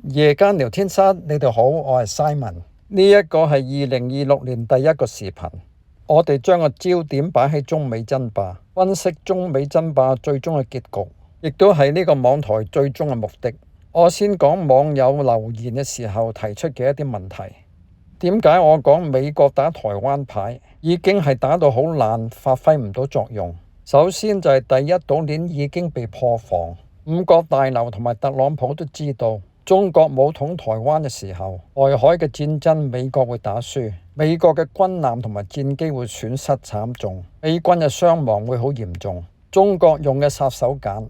夜間聊天室，你哋好，我係 Simon。呢一個係2026年第一個視頻，我哋將個焦點擺喺中美爭霸，分析中美爭霸最終嘅結局，亦都係呢個網台最終嘅目的。我先講網友留言嘅時候提出嘅一啲問題。點解我講美國打台灣牌已經係打到好爛，發揮唔到作用？首先就係第一島鏈已經被破防，五角大樓同埋特朗普都知道，中國武統台灣嘅時候，外海嘅戰爭美國會打輸，美國嘅軍艦同埋戰機會損失慘重，美軍嘅傷亡會好嚴重。中國用嘅殺手鐧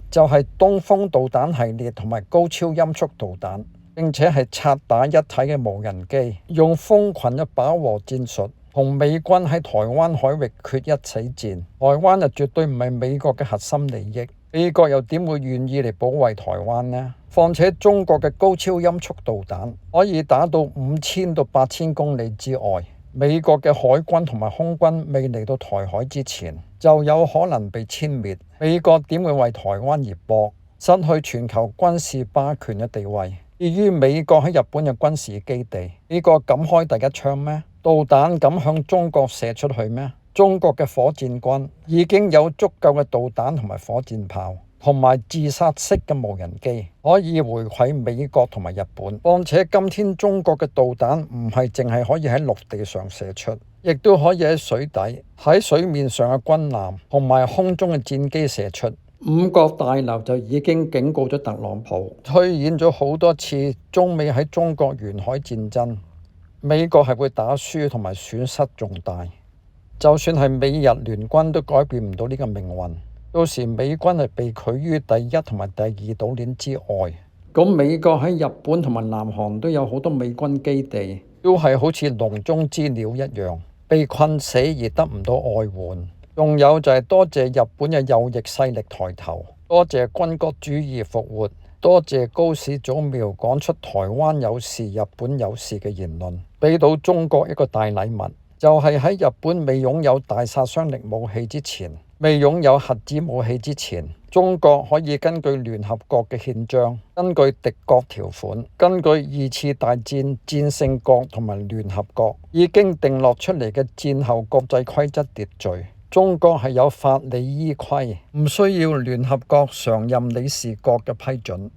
就係東風導彈系列同埋高超音速導彈，並且係拆打一體嘅無人機，用蜂群嘅飽和戰術同美軍喺台灣海域決一死戰。台灣就絕對唔係美國嘅核心利益，美國又點會願意嚟保衛台灣呢？況且中國嘅高超音速導彈可以打到5000到8000公里之外，美國嘅海軍同埋空軍未嚟到台海之前就有可能被殲滅。美國點會為台灣而搏，失去全球軍事霸權嘅地位？至於美國喺日本嘅軍事基地，美國敢開第一槍咩？導彈敢向中國射出去咩？中國嘅火箭軍已經有足夠嘅導彈同埋火箭炮，同埋自殺式嘅無人機，可以回饋美國同埋日本。況且今天中國嘅導彈唔係淨係可以喺陸地上射出，亦都可以喺水底、喺水面上嘅軍艦同埋空中嘅戰機射出。五角大樓就已經警告咗特朗普，推演咗好多次中美喺中國沿海戰爭，美國係會打輸同埋損失重大。就算係美日聯軍都改變唔到呢個命運，到時美軍係被拒於第一同埋第二島鏈之外。咁美國喺日本同埋南韓都有好多美軍基地，都係好似籠中之鳥一樣，被困死而得唔到外援。仲有就係多謝日本嘅右翼勢力抬頭，多謝軍國主義復活，多謝高市早苗講出台灣有事、日本有事嘅言論，俾到中國一個大禮物，就係喺日本未擁有大殺傷力武器之前，未擁有核子武器之前，中國可以根據聯合國嘅憲章，根據敵國條款，根據二次大戰戰勝國同埋聯合國已經定落出嚟嘅戰後國際規則秩序。中國係有法理依規，唔需要聯合國常任理事國嘅批准，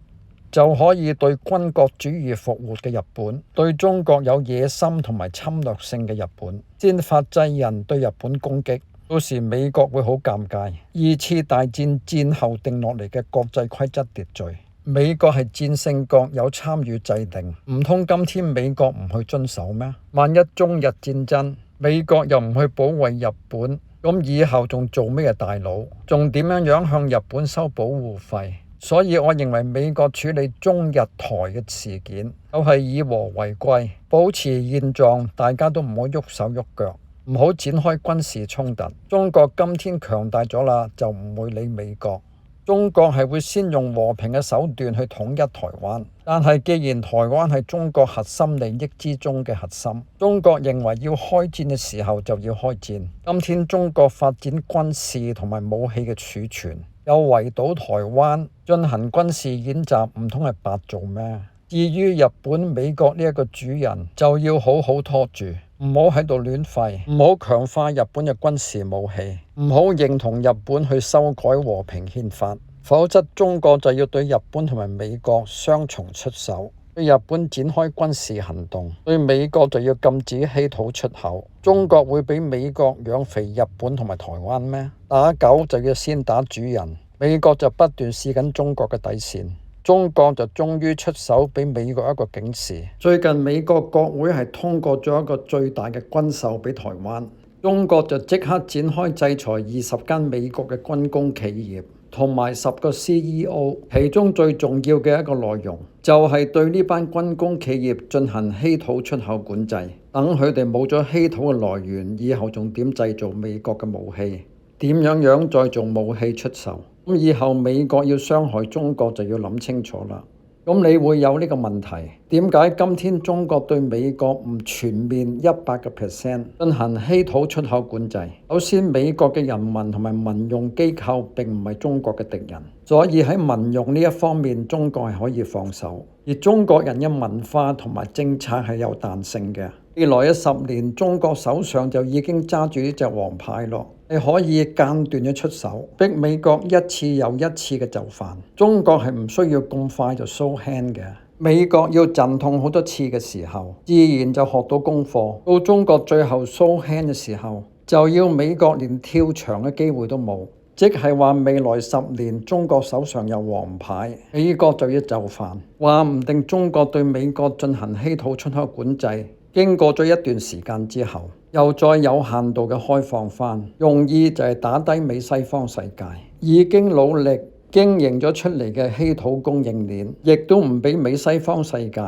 就可以對軍國主義復活嘅日本，對中國有野心同埋侵略性嘅日本，先發制人對日本攻擊。到時美國會好尷尬。二次大戰戰後定落嚟嘅國際規則秩序，美國係戰勝國，有參與制定，唔通今天美國唔去遵守咩？萬一中日戰爭，美國又唔去保衛日本，咁以後仲做咩大佬？仲點樣向日本收保護費？所以我認為美國處理中日台嘅事件，就係以和為貴，保持現狀，大家都唔好喐手喐腳，唔好展開軍事衝突。中國今天強大咗啦，就唔會理美國。中國係會先用和平嘅手段去統一台灣，但係既然台灣係中國核心利益之中嘅核心，中國認為要開戰嘅時候就要開戰。今天中國發展軍事同埋武器嘅儲存，又圍堵台灣進行軍事演習，唔通係白做咩？至於日本、美國呢一個主人，就要好好拖住，唔好喺度亂吠，唔好強化日本嘅軍事武器，唔好認同日本去修改和平憲法，否則中國就要對日本同埋美國雙重出手，對日本展開軍事行動，對美國就要禁止稀土出口。中國會俾美國養肥日本同埋台灣咩？打狗就要先打主人，美國就不斷試緊中國嘅底線。中國就終於出手俾美國一個警示。最近美國國會係通過咗一個最大嘅軍售俾台灣，中國就即刻展開制裁20間美國嘅軍工企業同埋10個 CEO， 其中最重要嘅一個內容就係對呢班軍工企業進行稀土出口管制，等佢哋冇咗稀土嘅來源，以後仲點製造美國嘅武器？點樣再做武器出售？咁以後美國要傷害中國就要諗清楚啦。咁你會有呢個問題，點解今天中國對美國唔全面100% 進行稀土出口管制？首先，美國嘅人民同埋民用機構並唔係中國嘅敵人，所以喺民用呢一方面，中國係可以放手。而中國人嘅文化同埋政策係有彈性嘅。未來嘅10年，中國手上就已經揸住呢隻王牌咯，係可以間斷咗出手，逼美國一次又一次嘅就範。中國係唔需要咁快就 show hand 嘅。美國要陣痛好多次嘅時候，自然就學到功課。到中國最後 show hand 嘅時候，就要美國連跳牆嘅機會都冇。即係話未來10年，中國手上有王牌，美國就要就範。話唔定中國對美國進行稀土出口管制，經過咗一段時間之後，又再有限度嘅開放返，用意就係打低美西方世界已經努力經營咗出嚟嘅稀土供應鏈，亦都唔俾美西方世界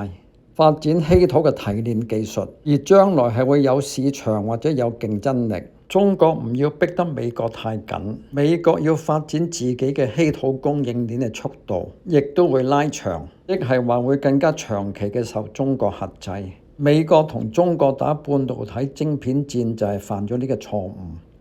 發展稀土嘅提煉技術，而將來係會有市場或者有競爭力。中國唔要逼得美國太緊，美國要發展自己嘅稀土供應鏈嘅速度，亦都會拉長，即係話會更加長期嘅受中國轄制。美國同中國打半導體晶片戰就係犯咗呢個錯誤，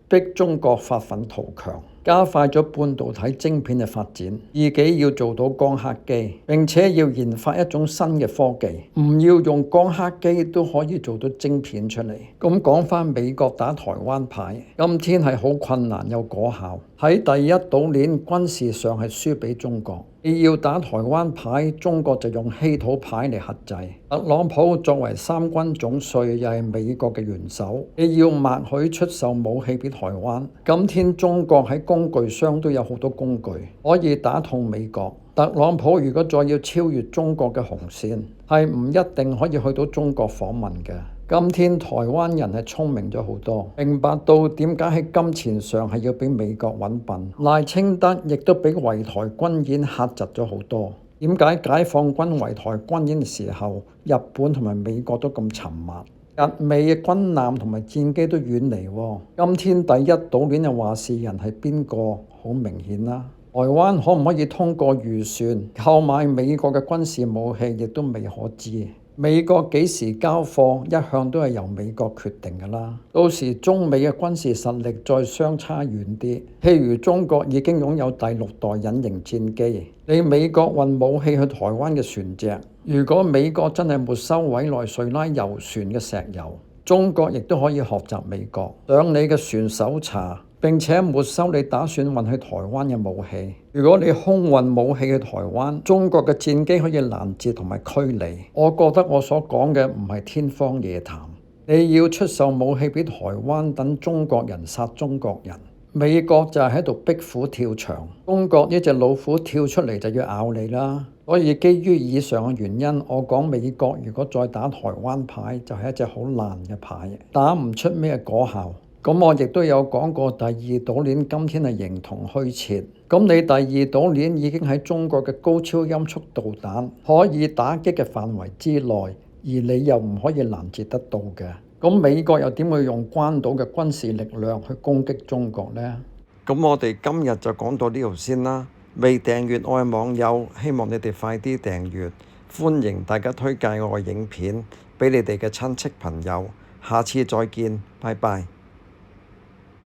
逼中國發奮圖強，加快咗半導體晶片嘅發展，自己要做到光刻機，並且要研發一種新嘅科技，唔要用光刻機都可以做到晶片出嚟。咁講返美國打台灣牌，今天係好困難又果效。喺第一島鏈軍事上係輸俾中國，你要打台灣牌，中國就用稀土牌嚟克制。特朗普作為三軍總帥，又係美國嘅元首，你要默許出售武器俾台灣。今天中國喺工具箱都有好多工具可以打痛美國。特朗普如果再要超越中國嘅紅線，係唔一定可以去到中國訪問嘅。今天台灣人係聰明咗好多，明白到點解喺金錢上係要比美國揾笨。賴清德亦都比圍台軍演嚇窒咗好多。點解解放軍圍台軍演嘅時候，日本同埋美國都咁沉默？日美嘅軍艦同埋戰機都遠離喎。今天第一島鏈嘅話事人係邊個？好明顯啦。台灣可唔可以通過預算購買美國嘅軍事武器，亦都未可知。美國幾時交貨，一向都係由美國決定㗎啦。到時中美嘅軍事實力再相差遠啲，譬如中國已經擁有第6代隱形戰機，你美國運武器去台灣嘅船隻，如果美國真係沒收委內瑞拉油船嘅石油，中國亦都可以學習美國，上你嘅船搜查，並且沒收你打算運去台灣嘅武器。如果你空運武器去台灣，中國嘅戰機可以攔截同埋驅離。我覺得我所講嘅唔係天方夜譚。你要出售武器俾台灣，等中國人殺中國人，美國就係喺度逼虎跳牆。中國呢隻老虎跳出嚟就要咬你啦。所以基於以上嘅原因，我講美國如果再打台灣牌，就係一隻好爛嘅牌，打唔出咩果效。咁我亦都有講過，第二島鏈今天係形同虛設。咁你第二島鏈已經喺中國嘅高超音速導彈可以打擊嘅範圍之內，而你又唔可以攔截得到嘅。咁美國又點會用關島嘅軍事力量去攻擊中國呢？咁我哋今日就講到呢度先啦。未訂閱我嘅網友，希望你哋快啲訂閱。歡迎大家推介我嘅影片俾你哋嘅親戚朋友。下次再見，拜拜。